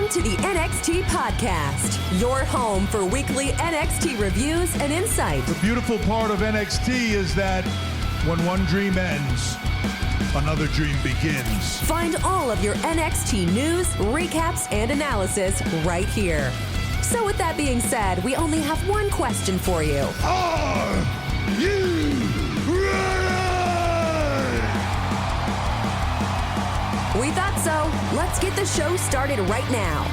Welcome to the NXT Podcast, your home for weekly NXT reviews and insight. The beautiful part of NXT is that when one dream ends, another dream begins. Find all of your NXT news, recaps, and analysis right here. So with that being said, we only have one question for you. Are you ready? We thought so. Let's get the show started right now.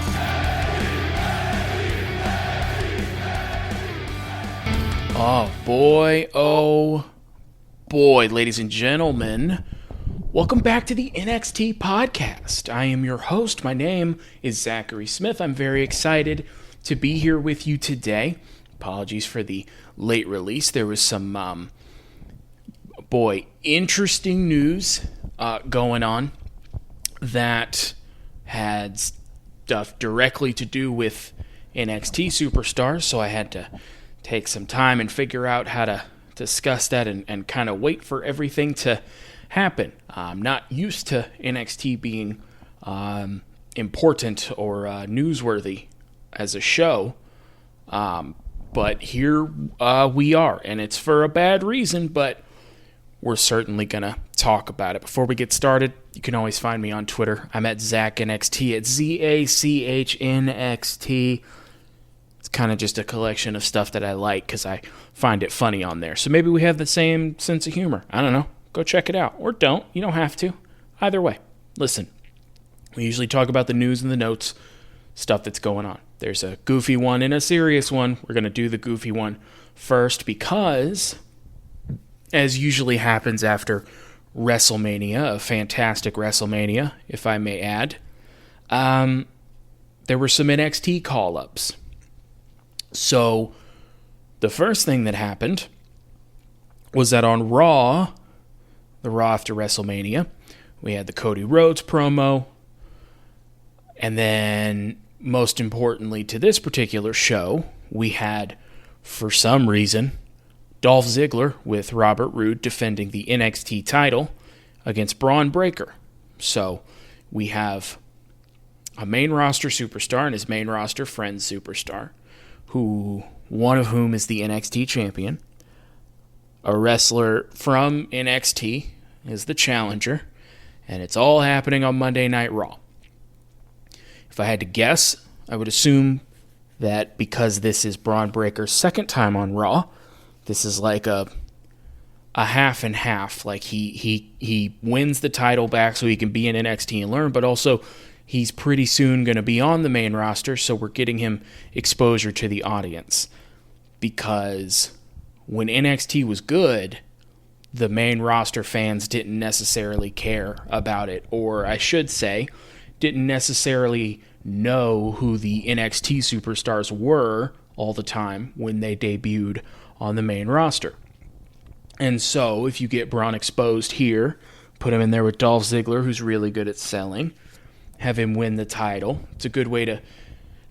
Oh boy, ladies and gentlemen. Welcome back to the NXT Podcast. I am your host. My name is Zachary Smith. I'm very excited to be here with you today. Apologies for the late release. There was some, interesting news going on that had stuff directly to do with NXT superstars, so I had to take some time and figure out how to discuss that and kind of wait for everything to happen. I'm not used to NXT being important or newsworthy as a show, but here we are, and it's for a bad reason, but we're certainly going to talk about it. Before we get started, you can always find me on Twitter. I'm at ZachNXT, at ZACHNXT. It's kind of just a collection of stuff that I like because I find it funny on there. So maybe we have the same sense of humor. I don't know. Go check it out. Or don't. You don't have to. Either way. Listen, we usually talk about the news and the notes, stuff that's going on. There's a goofy one and a serious one. We're going to do the goofy one first because, as usually happens after WrestleMania, a fantastic WrestleMania, if I may add, there were some NXT call-ups. So, the first thing that happened was that on Raw, the Raw after WrestleMania, we had the Cody Rhodes promo, and then, most importantly to this particular show, we had, for some reason, Dolph Ziggler with Robert Roode defending the NXT title against Bron Breakker. So we have a main roster superstar and his main roster friend superstar, one of whom is the NXT Champion. A wrestler from NXT is the challenger, and it's all happening on Monday Night Raw. If I had to guess, I would assume that because this is Bron Breakker's second time on Raw, this is like a half and half. Like he wins the title back so he can be in NXT and learn, but also he's pretty soon going to be on the main roster, so we're getting him exposure to the audience. Because when NXT was good, the main roster fans didn't necessarily care about it, or I should say, didn't necessarily know who the NXT superstars were all the time when they debuted on the main roster. And so, if you get Bron exposed here, put him in there with Dolph Ziggler, who's really good at selling, have him win the title. It's a good way to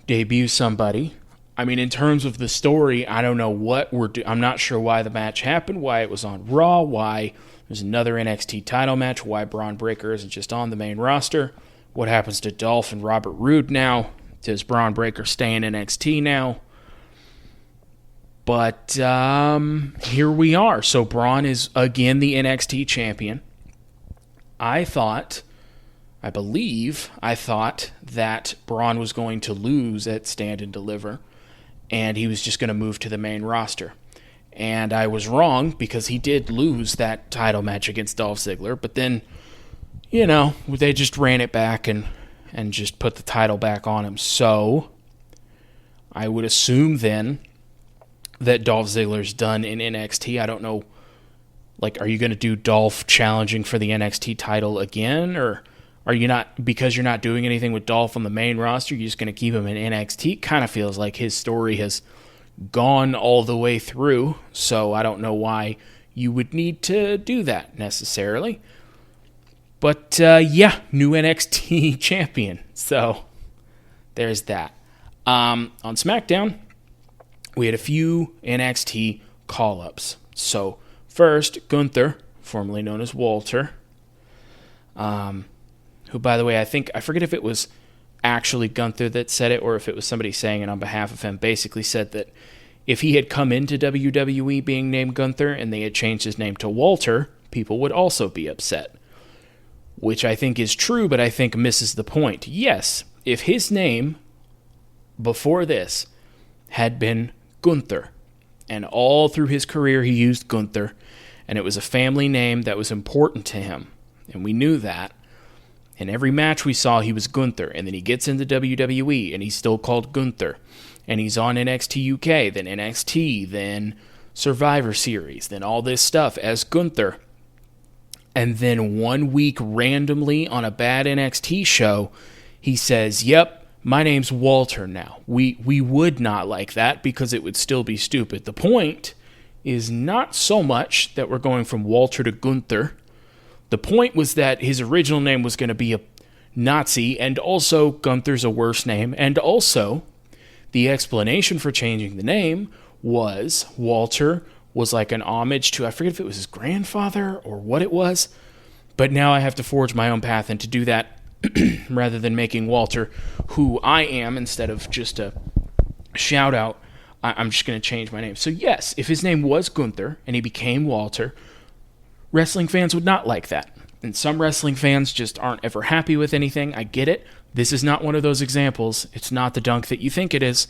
debut somebody. I mean, in terms of the story, I don't know what I'm not sure why the match happened, why it was on Raw, why there's another NXT title match, why Bron Breakker isn't just on the main roster. What happens to Dolph and Robert Roode now? Does Bron Breakker stay in NXT now? But here we are. So Bron is again the NXT champion. I thought that Bron was going to lose at Stand and Deliver, and he was just going to move to the main roster. And I was wrong because he did lose that title match against Dolph Ziggler, but then, they just ran it back and just put the title back on him. So I would assume then that Dolph Ziggler's done in NXT. I don't know, are you going to do Dolph challenging for the NXT title again, or are you not, because you're not doing anything with Dolph on the main roster, you're just going to keep him in NXT? Kind of feels like his story has gone all the way through, so I don't know why you would need to do that necessarily. But, new NXT champion, so there's that. On SmackDown, we had a few NXT call-ups. So, first, Gunther, formerly known as Walter, who, by the way, I forget if it was actually Gunther that said it or if it was somebody saying it on behalf of him, basically said that if he had come into WWE being named Gunther and they had changed his name to Walter, people would also be upset. Which I think is true, but I think misses the point. Yes, if his name before this had been Gunther, and all through his career he used Gunther, and it was a family name that was important to him, and we knew that. In every match we saw he was Gunther, and then he gets into WWE, and he's still called Gunther, and he's on NXT UK, then NXT, then Survivor Series, then all this stuff as Gunther. And then 1 week randomly on a bad NXT show, he says, yep, my name's Walter now. We would not like that because it would still be stupid. The point is not so much that we're going from Walter to Gunther. The point was that his original name was going to be a Nazi, and also Gunther's a worse name, and also the explanation for changing the name was Walter was like an homage to, I forget if it was his grandfather or what it was, but now I have to forge my own path, and to do that, rather than making Walter who I am instead of just a shout out, I'm just going to change my name. So yes, if his name was Gunther and he became Walter, wrestling fans would not like that. And some wrestling fans just aren't ever happy with anything. I get it. This is not one of those examples. It's not the dunk that you think it is.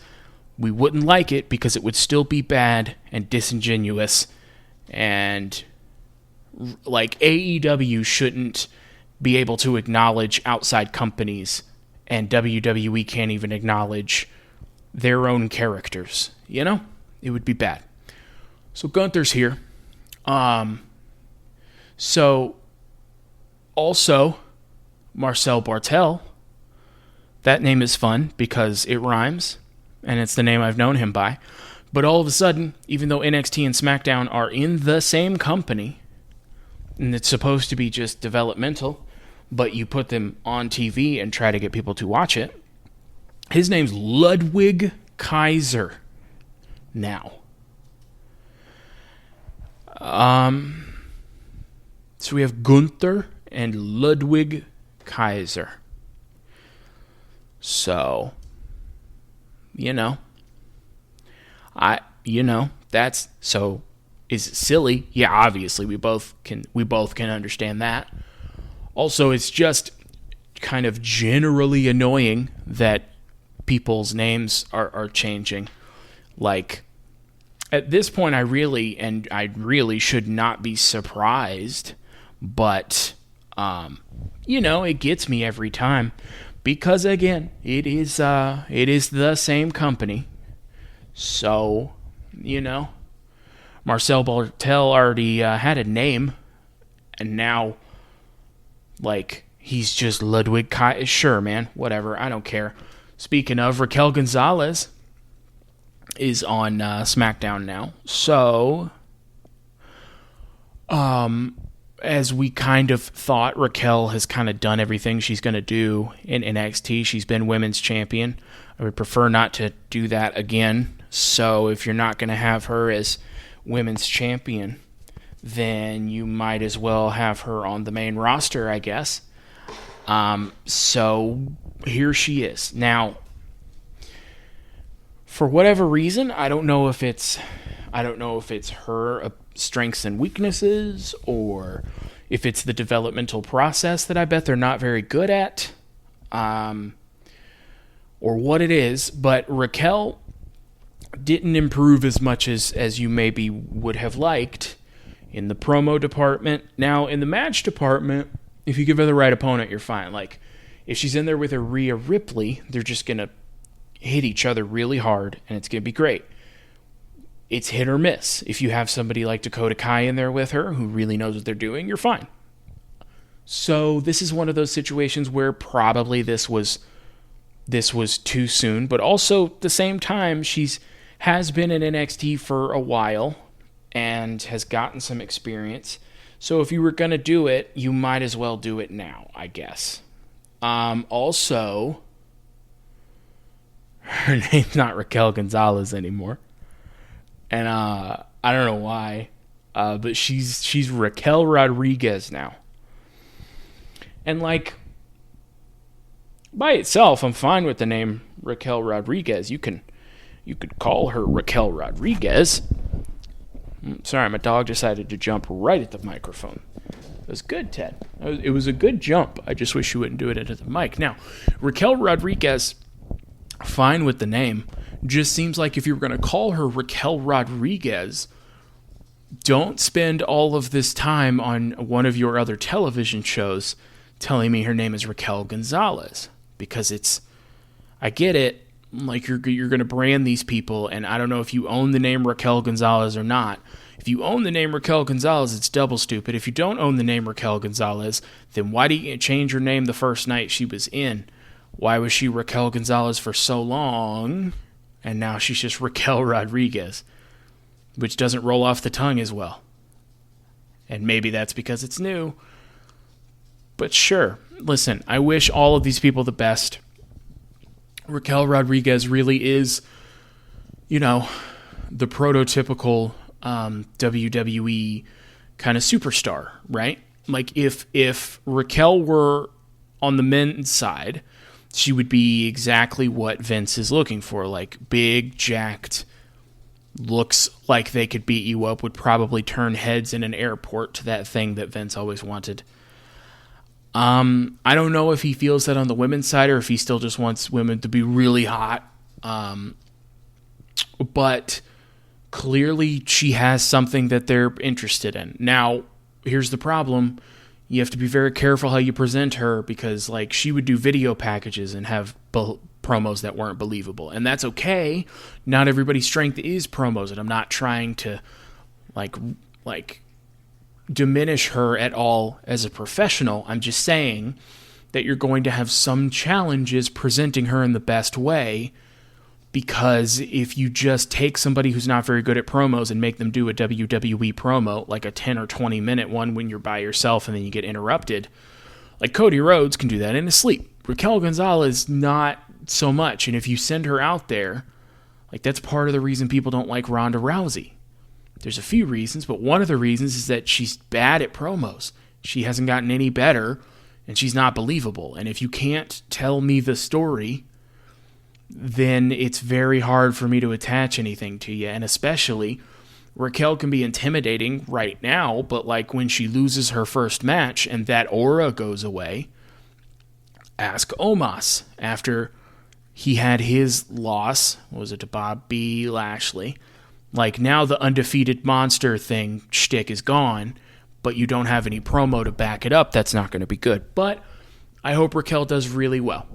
We wouldn't like it because it would still be bad and disingenuous. And like AEW shouldn't be able to acknowledge outside companies, and WWE can't even acknowledge their own characters. You know? It would be bad. So Gunther's here. So also Marcel Bartel. That name is fun because it rhymes, and it's the name I've known him by. But all of a sudden, even though NXT and SmackDown are in the same company, and it's supposed to be just developmental, but you put them on TV and try to get people to watch it, his name's Ludwig Kaiser now. So we have Gunther and Ludwig Kaiser. So, that's, so is it silly? Yeah, obviously we both can understand that. Also, it's just kind of generally annoying that people's names are changing. Like, at this point, I really should not be surprised, but, it gets me every time. Because, again, it is the same company. So, Marcel Bartel already had a name, and now, he's just Ludwig Kaiser. Sure, man, whatever, I don't care. Speaking of, Raquel Gonzalez is on SmackDown now. So, as we kind of thought, Raquel has kind of done everything she's going to do in NXT. She's been women's champion. I would prefer not to do that again. So if you're not going to have her as women's champion, then you might as well have her on the main roster, I guess. So here she is. Now, for whatever reason, I don't know if it's her strengths and weaknesses, or if it's the developmental process that I bet they're not very good at, or what it is, but Raquel didn't improve as much as you maybe would have liked in the promo department. Now, in the match department, if you give her the right opponent, you're fine. Like, if she's in there with a Rhea Ripley, they're just going to hit each other really hard, and it's going to be great. It's hit or miss. If you have somebody like Dakota Kai in there with her who really knows what they're doing, you're fine. So this is one of those situations where probably this was too soon, but also at the same time, has been in NXT for a while and has gotten some experience. So if you were going to do it, you might as well do it now, I guess. Also, her name's not Raquel Gonzalez anymore. And I don't know why, but she's Raquel Rodriguez now. And By itself, I'm fine with the name Raquel Rodriguez. You could call her Raquel Rodriguez. Sorry, my dog decided to jump right at the microphone. It was good, Ted. It was a good jump. I just wish you wouldn't do it into the mic. Now, Raquel Rodriguez, fine with the name. Just seems like if you were going to call her Raquel Rodriguez, don't spend all of this time on one of your other television shows telling me her name is Raquel Gonzalez. Because I get it, like you're going to brand these people, and I don't know if you own the name Raquel Gonzalez or not. If you own the name Raquel Gonzalez, it's double stupid. If you don't own the name Raquel Gonzalez, then why did you change her name the first night she was in? Why was she Raquel Gonzalez for so long, and now she's just Raquel Rodriguez, which doesn't roll off the tongue as well. And maybe that's because it's new. But sure, listen, I wish all of these people the best. Raquel Rodriguez really is, the prototypical WWE kind of superstar, right? Like if Raquel were on the men's side, she would be exactly what Vince is looking for, like big, jacked, looks like they could beat you up, would probably turn heads in an airport to that thing that Vince always wanted. I don't know if he feels that on the women's side or if he still just wants women to be really hot. But clearly she has something that they're interested in. Now, here's the problem. You have to be very careful how you present her because, like, she would do video packages and have promos that weren't believable. And that's okay. Not everybody's strength is promos. And I'm not trying to, like diminish her at all as a professional. I'm just saying that you're going to have some challenges presenting her in the best way, because if you just take somebody who's not very good at promos and make them do a WWE promo, like a 10 or 20 minute one when you're by yourself and then you get interrupted, like Cody Rhodes can do that in his sleep. Raquel Gonzalez, not so much. And if you send her out there, like, that's part of the reason people don't like Ronda Rousey. There's a few reasons, but one of the reasons is that she's bad at promos. She hasn't gotten any better, and she's not believable. And if you can't tell me the story, then it's very hard for me to attach anything to you. And especially, Raquel can be intimidating right now, but like when she loses her first match and that aura goes away, ask Omos after he had his loss. What was it, to Bobby Lashley? Like, now the undefeated monster thing shtick is gone, but you don't have any promo to back it up. That's not going to be good. But I hope Raquel does really well.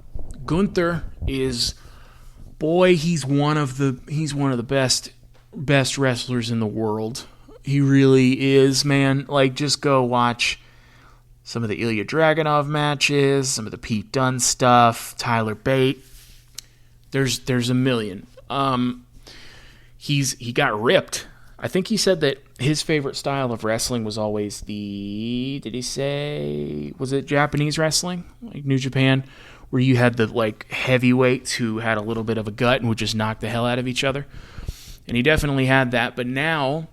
Gunther is, boy, he's one of the best wrestlers in the world. He really is, man. Like, just go watch some of the Ilya Dragunov matches, some of the Pete Dunne stuff, Tyler Bate. There's a million. He got ripped. I think he said that his favorite style of wrestling was always was it Japanese wrestling? Like New Japan, where you had the, like, heavyweights who had a little bit of a gut and would just knock the hell out of each other. And he definitely had that, but now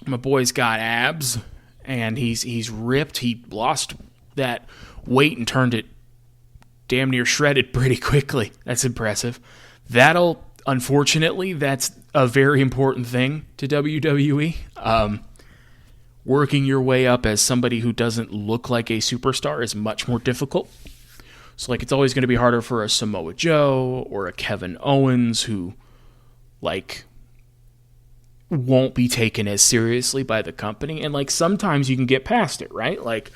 my boy's got abs and he's ripped. He lost that weight and turned it damn near shredded pretty quickly. That's impressive. Unfortunately, that's a very important thing to WWE. Working your way up as somebody who doesn't look like a superstar is much more difficult. So, like, it's always going to be harder for a Samoa Joe or a Kevin Owens who, like, won't be taken as seriously by the company. And, like, sometimes you can get past it, right? Like,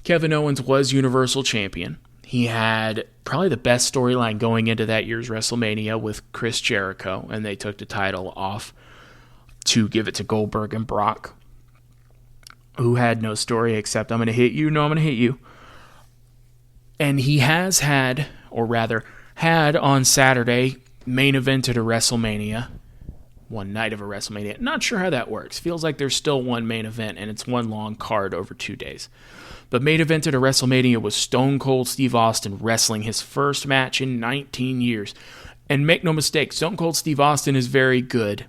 Kevin Owens was Universal Champion. He had probably the best storyline going into that year's WrestleMania with Chris Jericho, and they took the title off to give it to Goldberg and Brock, who had no story except, I'm going to hit you, no, I'm going to hit you. And he has had on Saturday, main evented a WrestleMania, one night of a WrestleMania. Not sure how that works. Feels like there's still one main event, and it's one long card over 2 days. But main evented a WrestleMania was Stone Cold Steve Austin wrestling his first match in 19 years. And make no mistake, Stone Cold Steve Austin is very good.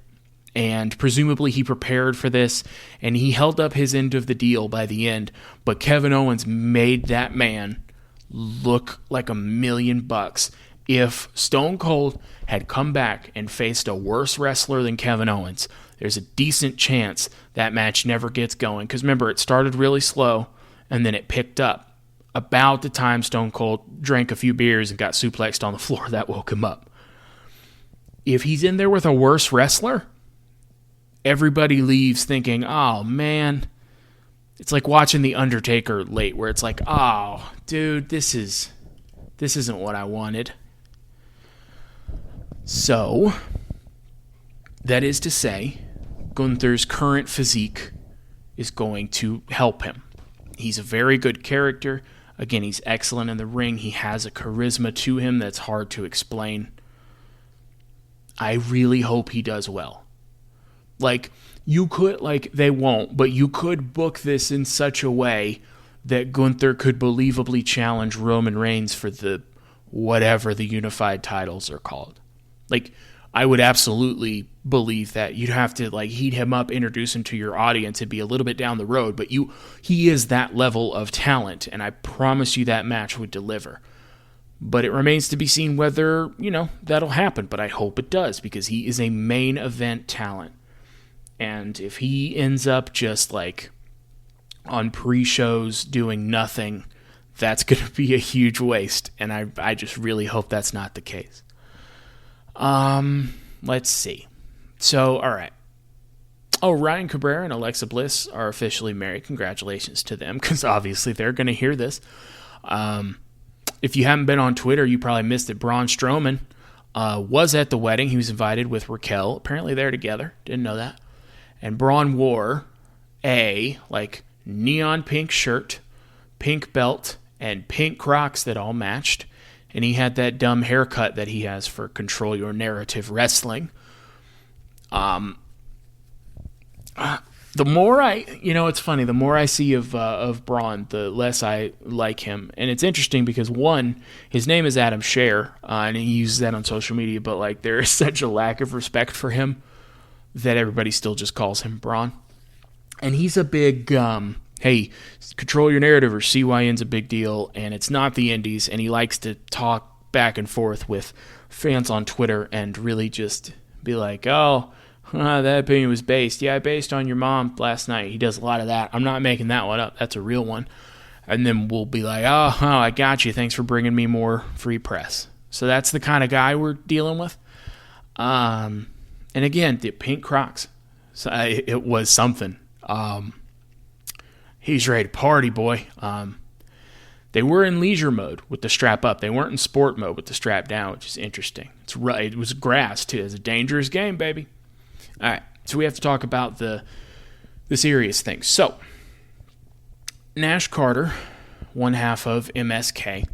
And presumably he prepared for this, and he held up his end of the deal by the end. But Kevin Owens made that man look like $1,000,000 if Stone Cold had come back and faced a worse wrestler than Kevin Owens. There's a decent chance that match never gets going. Because remember, it started really slow, and then it picked up about the time Stone Cold drank a few beers and got suplexed on the floor. That woke him up. If he's in there with a worse wrestler, everybody leaves thinking, oh, man. It's like watching The Undertaker late, where it's like, oh, dude, this isn't what I wanted. So, that is to say, Gunther's current physique is going to help him. He's a very good character. Again, he's excellent in the ring. He has a charisma to him that's hard to explain. I really hope he does well. Like, you could, like, they won't, but you could book this in such a way that Gunther could believably challenge Roman Reigns for the whatever the unified titles are called. Like, I would absolutely believe that. You'd have to, like, heat him up, introduce him to your audience. It'd be a little bit down the road, but he is that level of talent, and I promise you that match would deliver. But it remains to be seen whether, that'll happen, but I hope it does, because he is a main event talent. And if he ends up just, like, on pre-shows doing nothing, that's going to be a huge waste, and I just really hope that's not the case. Let's see. So, all right. Oh, Ryan Cabrera and Alexa Bliss are officially married. Congratulations to them, because obviously they're going to hear this. If you haven't been on Twitter, you probably missed it. Braun Strowman was at the wedding. He was invited with Raquel. Apparently they're together. Didn't know that. And Braun wore a, neon pink shirt, pink belt, and pink Crocs that all matched. And he had that dumb haircut that he has for Control Your Narrative Wrestling. The more it's funny, the more I see of Braun, the less I like him. And it's interesting because, one, his name is Adam Scherr, and he uses that on social media, but there is such a lack of respect for him that everybody still just calls him Braun. And he's a big, hey, Control Your Narrative or CYN's a big deal, and it's not the indies, and he likes to talk back and forth with fans on Twitter and really just be like, that opinion was based. Yeah, I based on your mom last night. He does a lot of that. I'm not making that one up. That's a real one. And then we'll be like, I got you. Thanks for bringing me more free press. So that's the kind of guy we're dealing with. And again, the pink Crocs. So it was something. He's ready to party, boy. They were in leisure mode with the strap up. They weren't in sport mode with the strap down, which is interesting. It was grass, too. It's a dangerous game, baby. All right, so we have to talk about the serious things. So, Nash Carter, one half of MSK,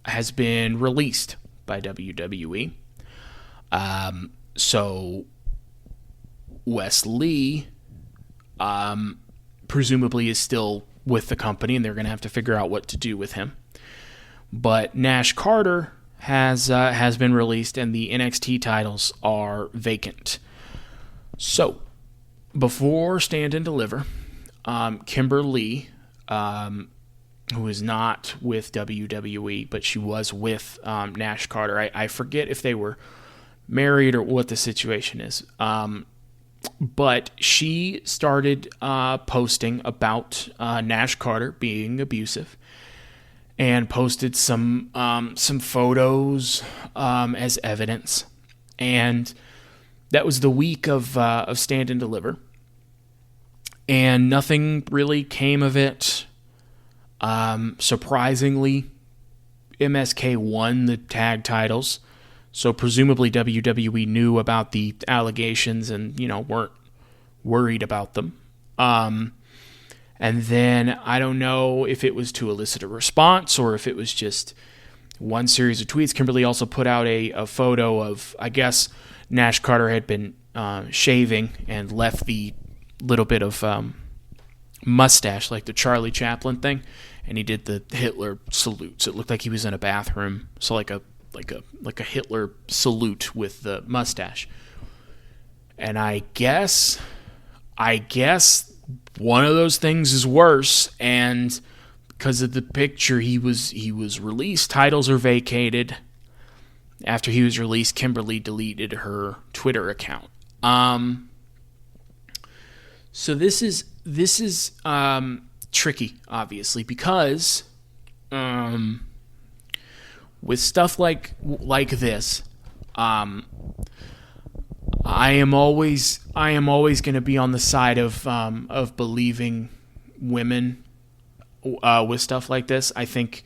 has been released by WWE. So, Wes Lee, presumably is still with the company, and they're going to have to figure out what to do with him. But Nash Carter has been released, and the NXT titles are vacant. So, before Stand and Deliver, Kimber Lee, who is not with WWE, but she was with Nash Carter. I forget if they were married or what the situation is. But she started posting about Nash Carter being abusive, and posted some photos as evidence. And that was the week of Stand and Deliver, and nothing really came of it. Surprisingly, MSK won the tag titles, so presumably WWE knew about the allegations and weren't worried about them. And then I don't know if it was to elicit a response or if it was just one series of tweets. Kimberly also put out a photo of, I guess, Nash Carter had been shaving and left the little bit of mustache, like the Charlie Chaplin thing, and he did the Hitler salute. So it looked like he was in a bathroom, so like a Hitler salute with the mustache. And I guess one of those things is worse, and because of the picture, he was released. Titles are vacated. After he was released, Kimberly deleted her Twitter account. So this is tricky, obviously, because with stuff like this, I am always going to be on the side of believing women with stuff like this. I think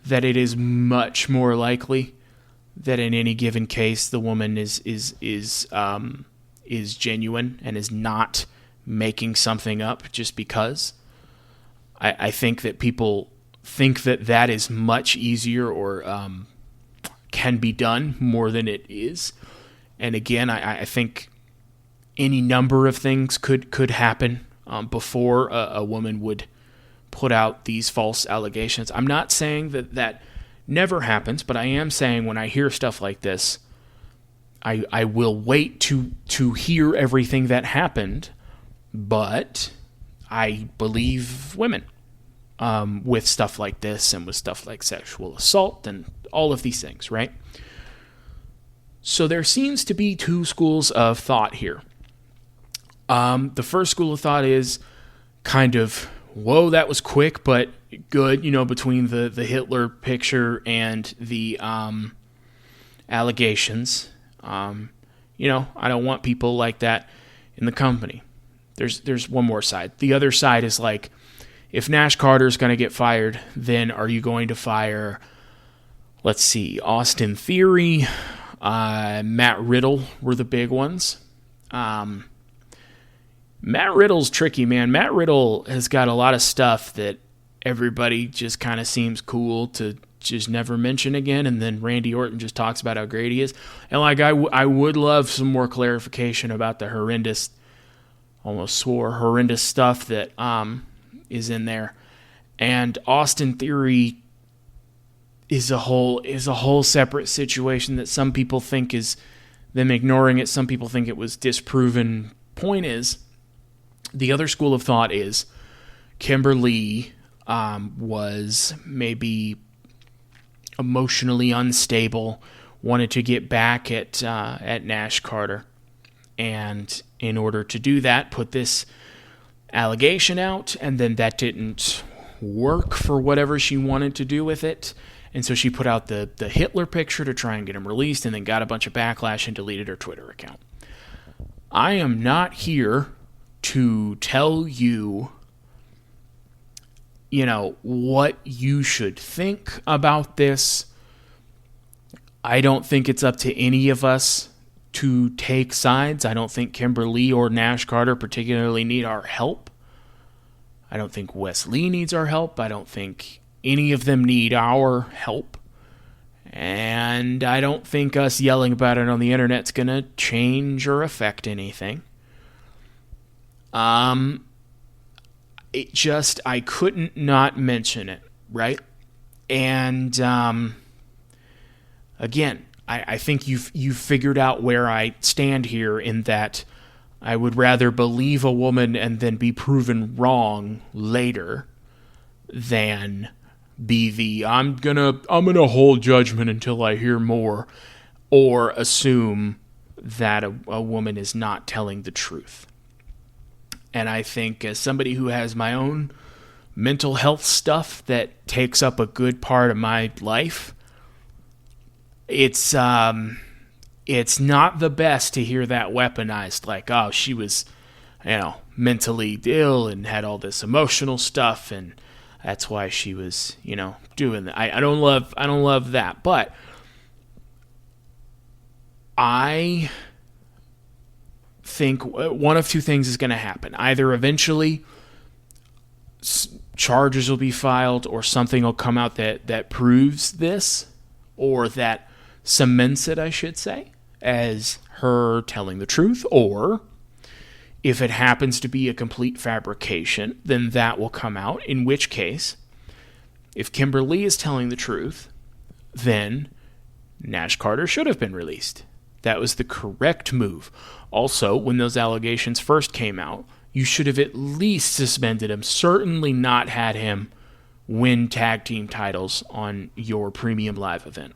that it is much more likely that in any given case the woman is genuine and is not making something up just because. I think that people think that is much easier or can be done more than it is. And again, I think any number of things could happen before a woman would put out these false allegations. I'm not saying that never happens, but I am saying when I hear stuff like this, I will wait to hear everything that happened, but I believe women with stuff like this and with stuff like sexual assault and all of these things, right? So there seems to be two schools of thought here. The first school of thought is kind of, whoa, that was quick, but good, between the Hitler picture and the allegations. I don't want people like that in the company. There's one more side. The other side is like, if Nash Carter's going to get fired, then are you going to fire, let's see, Austin Theory, Matt Riddle were the big ones. Matt Riddle's tricky, man. Matt Riddle has got a lot of stuff that everybody just kind of seems cool to just never mention again, and then Randy Orton just talks about how great he is. And like I would love some more clarification about the horrendous stuff that is in there. And Austin Theory is a whole separate situation that some people think is them ignoring it. Some people think it was disproven. Point is, the other school of thought is Kimberly was maybe emotionally unstable, wanted to get back at Nash Carter, and in order to do that, put this allegation out, and then that didn't work for whatever she wanted to do with it, and so she put out the Hitler picture to try and get him released, and then got a bunch of backlash and deleted her Twitter account. I am not here to tell you, what you should think about this. I don't think it's up to any of us to take sides. I don't think Kimberly or Nash Carter particularly need our help. I don't think Wes Lee needs our help. I don't think any of them need our help. And I don't think us yelling about it on the internet's going to change or affect anything. I couldn't not mention it, right? And again, I think you've figured out where I stand here, in that I would rather believe a woman and then be proven wrong later than be the I'm gonna hold judgment until I hear more, or assume that a woman is not telling the truth. And I think, as somebody who has my own mental health stuff that takes up a good part of my life, it's not the best to hear that weaponized, like, oh, she was, mentally ill and had all this emotional stuff, and that's why she was, doing that. I don't love that, but I think one of two things is going to happen. Either eventually charges will be filed, or something will come out that proves this, or that cements it, I should say, as her telling the truth. Or if it happens to be a complete fabrication, then that will come out, in which case, if Kimberly is telling the truth, then Nash Carter should have been released. That was the correct move. Also, when those allegations first came out, you should have at least suspended him, certainly not had him win tag team titles on your premium live event.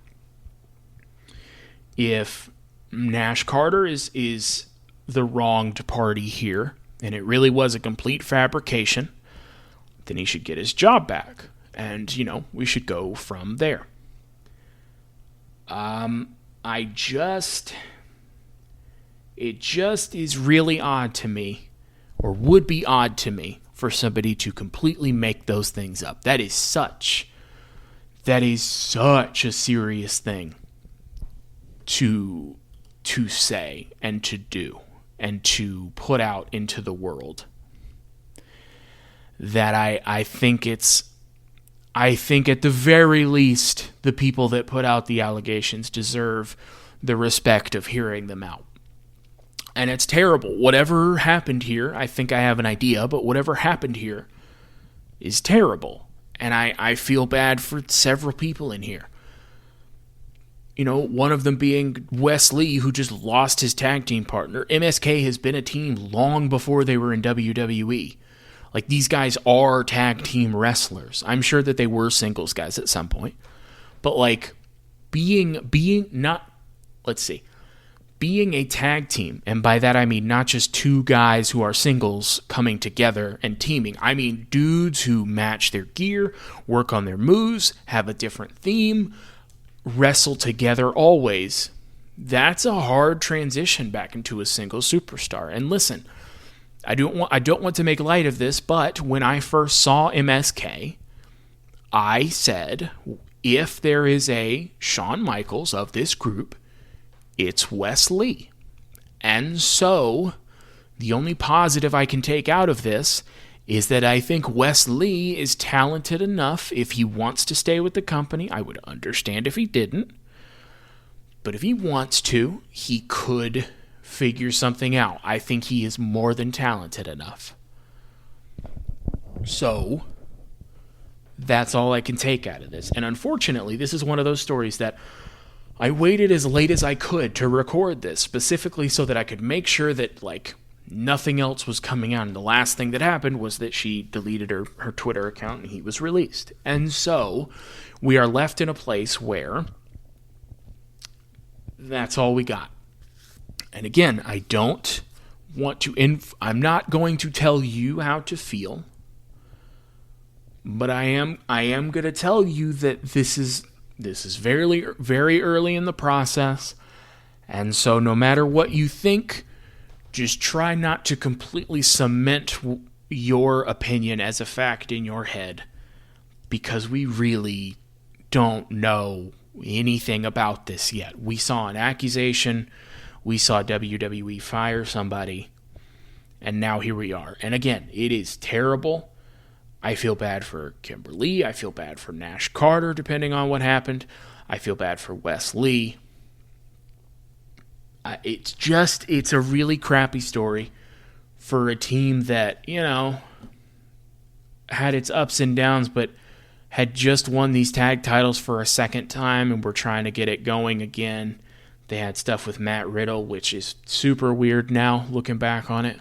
If Nash Carter is the wronged party here, and it really was a complete fabrication, then he should get his job back. And, we should go from there. It just is really odd to me, or would be odd to me, for somebody to completely make those things up. That is such a serious thing to say and to do and to put out into the world, that I think at the very least, the people that put out the allegations deserve the respect of hearing them out. And it's terrible. Whatever happened here, I think I have an idea, but whatever happened here is terrible. And I feel bad for several people in here. One of them being Wes Lee, who just lost his tag team partner. MSK has been a team long before they were in WWE. Like, these guys are tag team wrestlers. I'm sure that they were singles guys at some point. But, being a tag team, and by that I mean not just two guys who are singles coming together and teaming. I mean dudes who match their gear, work on their moves, have a different theme, wrestle together always. That's a hard transition back into a single superstar. And listen, I don't want to make light of this, but when I first saw MSK, I said, if there is a Shawn Michaels of this group, it's Wes Lee. And so, the only positive I can take out of this is that I think Wes Lee is talented enough. If he wants to stay with the company, I would understand if he didn't. But if he wants to, he could figure something out. I think he is more than talented enough. So, that's all I can take out of this. And unfortunately, this is one of those stories that I waited as late as I could to record this, specifically so that I could make sure that, nothing else was coming out. And the last thing that happened was that she deleted her Twitter account and he was released. And so, we are left in a place where that's all we got. And again, I don't want to... I'm not going to tell you how to feel, but I am going to tell you that this is very, very early in the process, and so no matter what you think, just try not to completely cement your opinion as a fact in your head, because we really don't know anything about this yet. We saw an accusation, we saw WWE fire somebody, and now here we are. And again, it is terrible. I feel bad for Kimberly. I feel bad for Nash Carter, depending on what happened. I feel bad for Wes Lee. It's a really crappy story for a team that, had its ups and downs, but had just won these tag titles for a second time and were trying to get it going again. They had stuff with Matt Riddle, which is super weird now, looking back on it.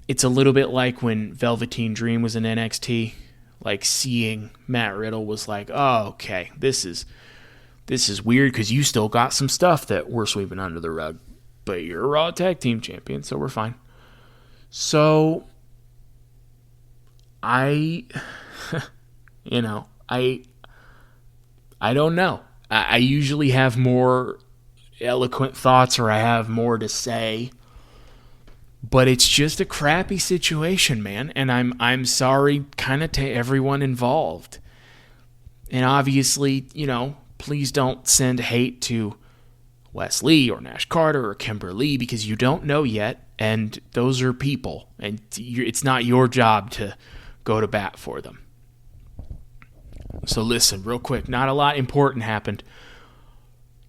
It's a little bit like when Velveteen Dream was in NXT. Seeing Matt Riddle was like, oh, okay, this is weird because you still got some stuff that we're sweeping under the rug. But you're a Raw Tag Team Champion, so we're fine. So, I don't know. I usually have more eloquent thoughts, or I have more to say. But it's just a crappy situation, man, and I'm sorry kind of to everyone involved. And obviously, please don't send hate to Wes Lee or Nash Carter or Kimberly, because you don't know yet, and those are people, and it's not your job to go to bat for them. So listen, real quick, not a lot important happened,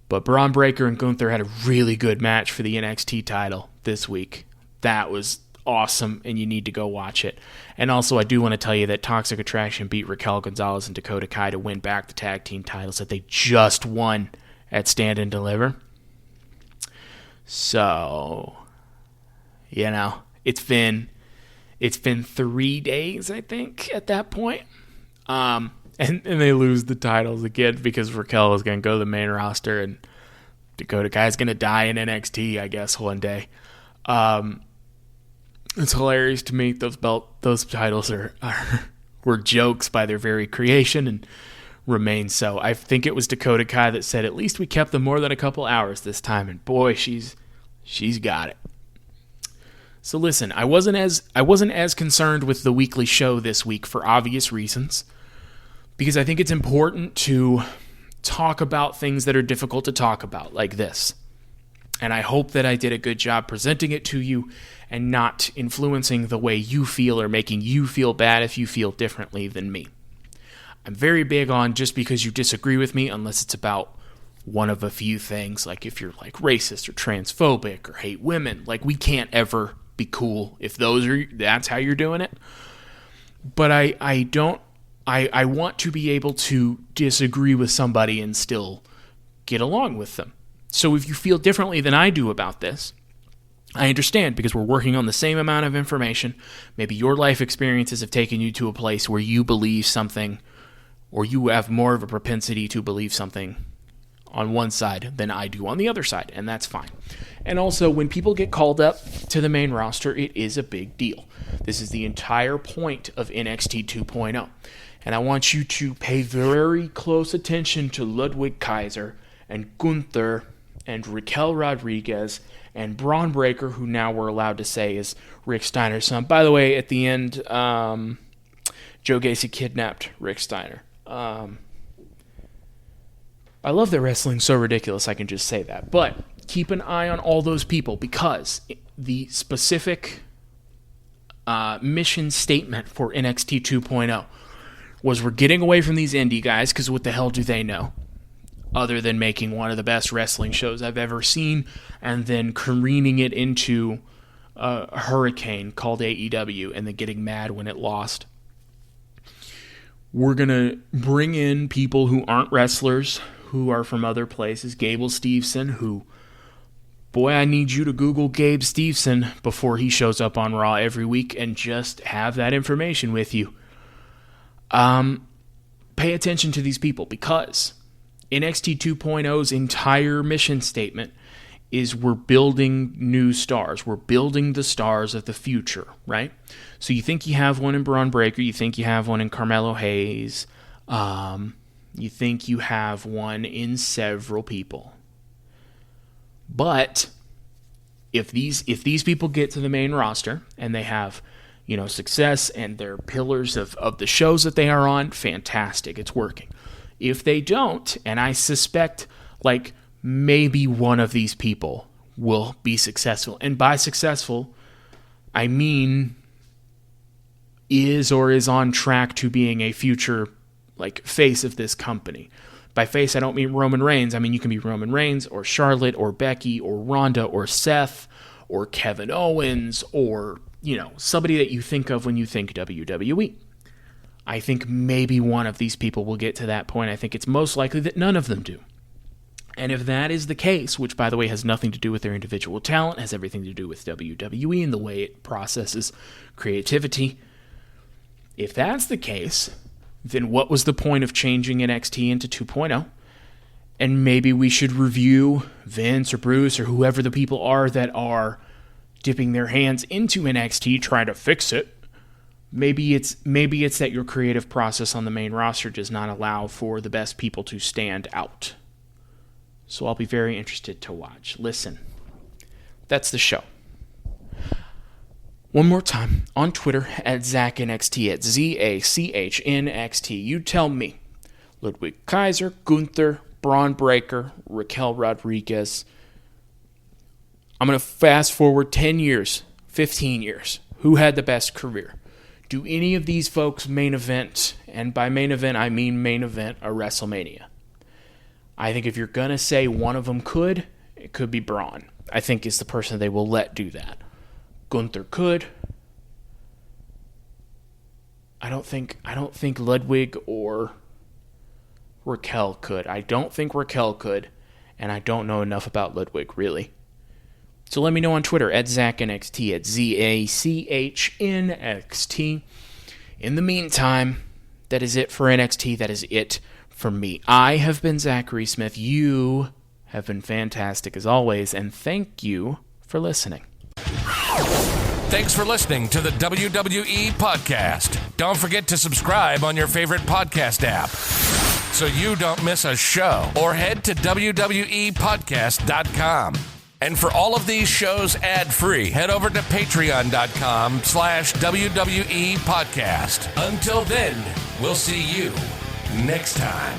but Bron Breakker and Gunther had a really good match for the NXT title this week. That was awesome, and you need to go watch it. And also, I do want to tell you that Toxic Attraction beat Raquel, Gonzalez, and Dakota Kai to win back the tag team titles that they just won at Stand and Deliver. So, it's been 3 days, I think, at that point. And they lose the titles again because Raquel is going to go to the main roster and Dakota Kai's going to die in NXT, I guess, one day. It's hilarious to me. Those titles were jokes by their very creation and remain so. I think it was Dakota Kai that said, at least we kept them more than a couple hours this time. And boy, she's got it. So listen, I wasn't as concerned with the weekly show this week for obvious reasons, because I think it's important to talk about things that are difficult to talk about, like this. And I hope that I did a good job presenting it to you and not influencing the way you feel or making you feel bad if you feel differently than me. I'm very big on just because you disagree with me, unless it's about one of a few things, like if you're like racist or transphobic or hate women, like we can't ever be cool if that's how you're doing it. But I want to be able to disagree with somebody and still get along with them. So if you feel differently than I do about this, I understand, because we're working on the same amount of information. Maybe your life experiences have taken you to a place where you believe something, or you have more of a propensity to believe something on one side than I do on the other side, and that's fine. And also, when people get called up to the main roster, it is a big deal. This is the entire point of NXT 2.0. And I want you to pay very close attention to Ludwig Kaiser and Gunther and Raquel Rodriguez and Bron Breakker, who now we're allowed to say is Rick Steiner's son. By the way, at the end, Joe Gacy kidnapped Rick Steiner. I love that wrestling's so ridiculous, I can just say that. But keep an eye on all those people, because the specific mission statement for NXT 2.0 was, we're getting away from these indie guys, because what the hell do they know? Other than making one of the best wrestling shows I've ever seen, and then careening it into a hurricane called AEW, and then getting mad when it lost. We're going to bring in people who aren't wrestlers, who are from other places. Gable Steveson, who, boy, I need you to Google Gabe Steveson before he shows up on Raw every week, and just have that information with you. Pay attention to these people, because NXT 2.0's entire mission statement is, we're building new stars. We're building the stars of the future, right? So you think you have one in Bron Breakker, you think you have one in Carmelo Hayes, you think you have one in several people. But if these people get to the main roster and they have, success, and they're pillars of the shows that they are on, fantastic, it's working. If they don't, and I suspect maybe one of these people will be successful, and by successful, I mean is on track to being a future face of this company. By face, I don't mean Roman Reigns. I mean, you can be Roman Reigns or Charlotte or Becky or Ronda or Seth or Kevin Owens or, somebody that you think of when you think WWE. I think maybe one of these people will get to that point. I think it's most likely that none of them do. And if that is the case, which, by the way, has nothing to do with their individual talent, has everything to do with WWE and the way it processes creativity, if that's the case, then what was the point of changing NXT into 2.0? And maybe we should review Vince or Bruce or whoever the people are that are dipping their hands into NXT, trying to fix it. Maybe it's that your creative process on the main roster does not allow for the best people to stand out. So I'll be very interested to watch. Listen, that's the show. One more time, on Twitter, at ZachNXT, at ZACHNXT. You tell me, Ludwig Kaiser, Gunther, Bron Breakker, Raquel Rodriguez. I'm going to fast forward 10 years, 15 years. Who had the best career? Do any of these folks main event, and by main event, I mean main event, a WrestleMania? I think if you're going to say one of them could, it could be Bron. I think is the person they will let do that. Gunther could. I don't think Ludwig or Raquel could. I don't think Raquel could, and I don't know enough about Ludwig, really. So let me know on Twitter, at ZachNXT, at ZACHNXT. In the meantime, That is it for NXT. That is it for me. I have been Zachary Smith. You have been fantastic as always, and thank you for listening. Thanks for listening to the WWE Podcast. Don't forget to subscribe on your favorite podcast app so you don't miss a show, or head to WWEpodcast.com. And for all of these shows ad-free, head over to patreon.com/WWE Podcast. Until then, we'll see you next time.